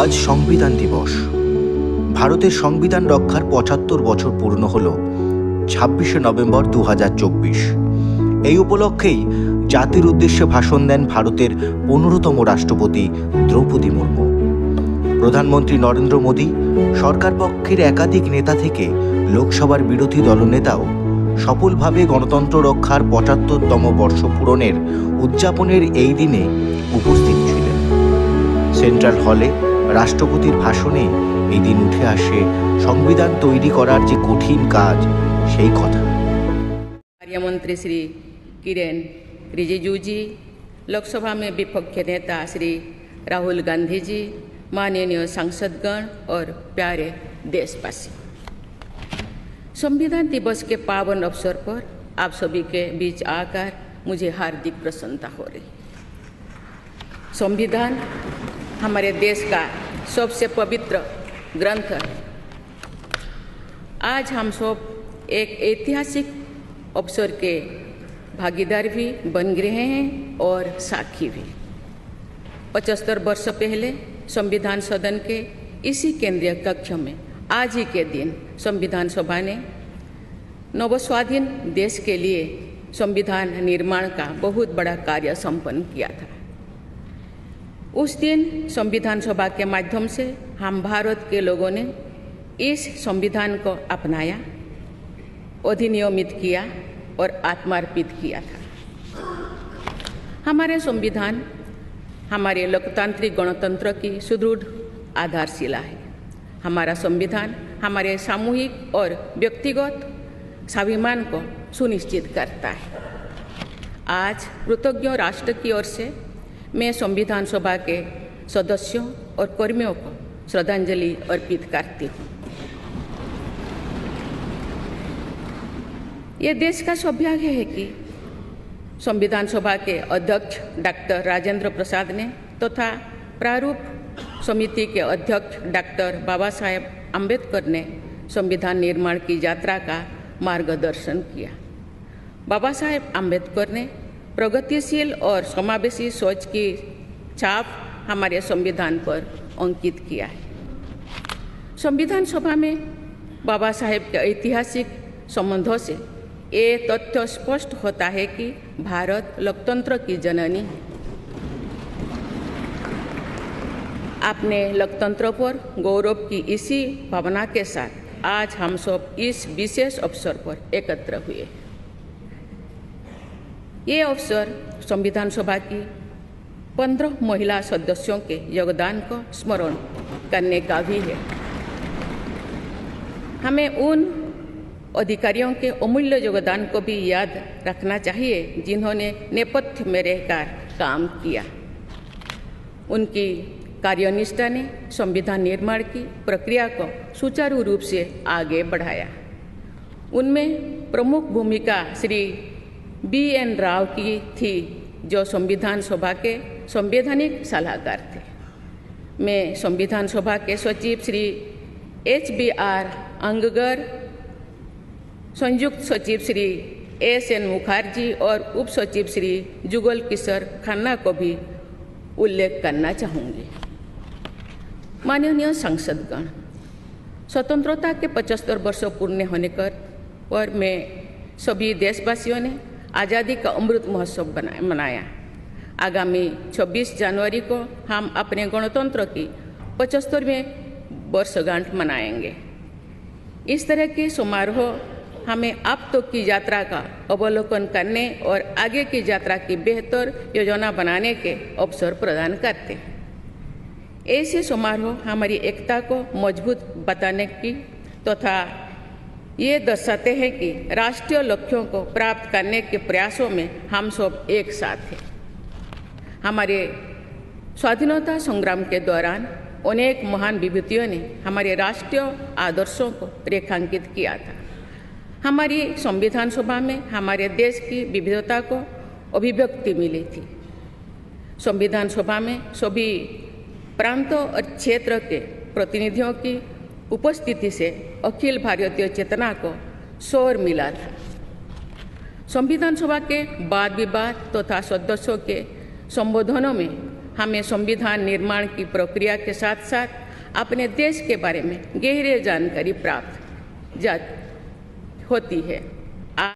আজ সংবিধান দিবস। ভারতের সংবিধান রক্ষার ৭৫ বছর পূর্ণ হল ২৬শে নভেম্বর ২০২৪। এই উপলক্ষেই জাতির উদ্দেশ্যে ভাষণ দেন ভারতের ১৫তম রাষ্ট্রপতি দ্রৌপদী মুর্মু। প্রধানমন্ত্রী নরেন্দ্র মোদী, সরকার পক্ষের একাধিক নেতা থেকে লোকসভার বিরোধী দলনেতাও সফলভাবে গণতন্ত্র রক্ষার ৭৫তম বর্ষ পূরণের উদযাপনের এই দিনে উপস্থিত ছিলেন। সেন্ট্রাল হলে রাষ্ট্রপতির ভাষণে এই দিন উঠে আসে সংবিধান তৈরি করার যে কঠিন কাজ সেই কথা। कार्यमंत्री श्री किरेन रिजिजू जी, लोकसभा में विपक्ष नेता श्री राहुल गांधी जी, माननीय सांसदगण और प्यारे देशवासी, संविधान दिवस के पावन अवसर पर आप सभी के बीच आकर मुझे हार्दिक प्रसन्नता हो रही। संविधान हमारे देश का सबसे पवित्र ग्रंथ है। आज हम सब एक ऐतिहासिक अवसर के भागीदार भी बन गए हैं और साक्षी भी। 75 वर्ष पहले संविधान सदन के इसी केंद्रीय कक्ष में आज ही के दिन संविधान सभा ने नवस्वाधीन देश के लिए संविधान निर्माण का बहुत बड़ा कार्य संपन्न किया था। उस दिन संविधान सभा के माध्यम से हम भारत के लोगों ने इस संविधान को अपनाया, अधिनियमित किया और आत्मार्पित किया था। हमारे संविधान हमारे लोकतांत्रिक गणतंत्र की सुदृढ़ आधारशिला है। हमारा संविधान हमारे सामूहिक और व्यक्तिगत स्वाभिमान को सुनिश्चित करता है। आज कृतज्ञ राष्ट्र की ओर से मैं संविधान सभा के सदस्यों और कर्मियों को श्रद्धांजलि अर्पित करती हूँ। ये देश का सौभाग्य है कि संविधान सभा के अध्यक्ष डॉक्टर राजेंद्र प्रसाद ने तथा प्रारूप समिति के अध्यक्ष डॉक्टर बाबा साहेब अम्बेडकर ने संविधान निर्माण की यात्रा का मार्गदर्शन किया। बाबा साहेब अम्बेडकर ने प्रगतिशील और समावेशी सोच की छाप हमारे संविधान पर अंकित किया है। संविधान सभा में बाबा साहेब के ऐतिहासिक संबंधों से ये तथ्य स्पष्ट होता है कि भारत लोकतंत्र की जननी है। अपने लोकतंत्र पर गौरव की इसी भावना के साथ आज हम सब इस विशेष अवसर पर एकत्र हुए। ये अवसर संविधान सभा की 15 महिला सदस्यों के योगदान को स्मरण करने का भी है। हमें उन अधिकारियों के अमूल्य योगदान को भी याद रखना चाहिए जिन्होंने नेपथ्य में रहकर काम किया। उनकी कार्यनिष्ठा ने संविधान निर्माण की प्रक्रिया को सुचारू रूप से आगे बढ़ाया। उनमें प्रमुख भूमिका श्री BN राव की थी, जो संविधान सभा के संवैधानिक सलाहकार थे। मैं संविधान सभा के सचिव श्री HBR अंगगर, संयुक्त सचिव श्री SN मुखर्जी और उप सचिव श्री जुगल किशोर खन्ना को भी उल्लेख करना चाहूँगी। माननीय सांसदगण, स्वतंत्रता के 75 वर्ष पूर्ण होने पर मैं सभी देशवासियों ने आज़ादी का अमृत महोत्सव मनाया। आगामी 26 जनवरी को हम अपने गणतंत्र की 75वें वर्षगांठ मनाएंगे। इस तरह के समारोह हमें अब तक की यात्रा का अवलोकन करने और आगे की यात्रा की बेहतर योजना बनाने के अवसर प्रदान करते हैं। ऐसे समारोह हमारी एकता को मजबूत बताने की तथा ये दर्शाते हैं कि राष्ट्रीय लक्ष्यों को प्राप्त करने के प्रयासों में हम सब एक साथ हैं। हमारे स्वाधीनता संग्राम के दौरान अनेक महान विभूतियों ने हमारे राष्ट्रीय आदर्शों को रेखांकित किया था। हमारी संविधान सभा में हमारे देश की विविधता को अभिव्यक्ति मिली थी। संविधान सभा में सभी प्रांतों और क्षेत्र के प्रतिनिधियों की उपस्थिति से अखिल भारतीय चेतना को शोर मिला था। संविधान सभा के वाद विवाद तथा सदस्यों के संबोधनों में हमें संविधान निर्माण की प्रक्रिया के साथ साथ अपने देश के बारे में गहरी जानकारी प्राप्त होती है।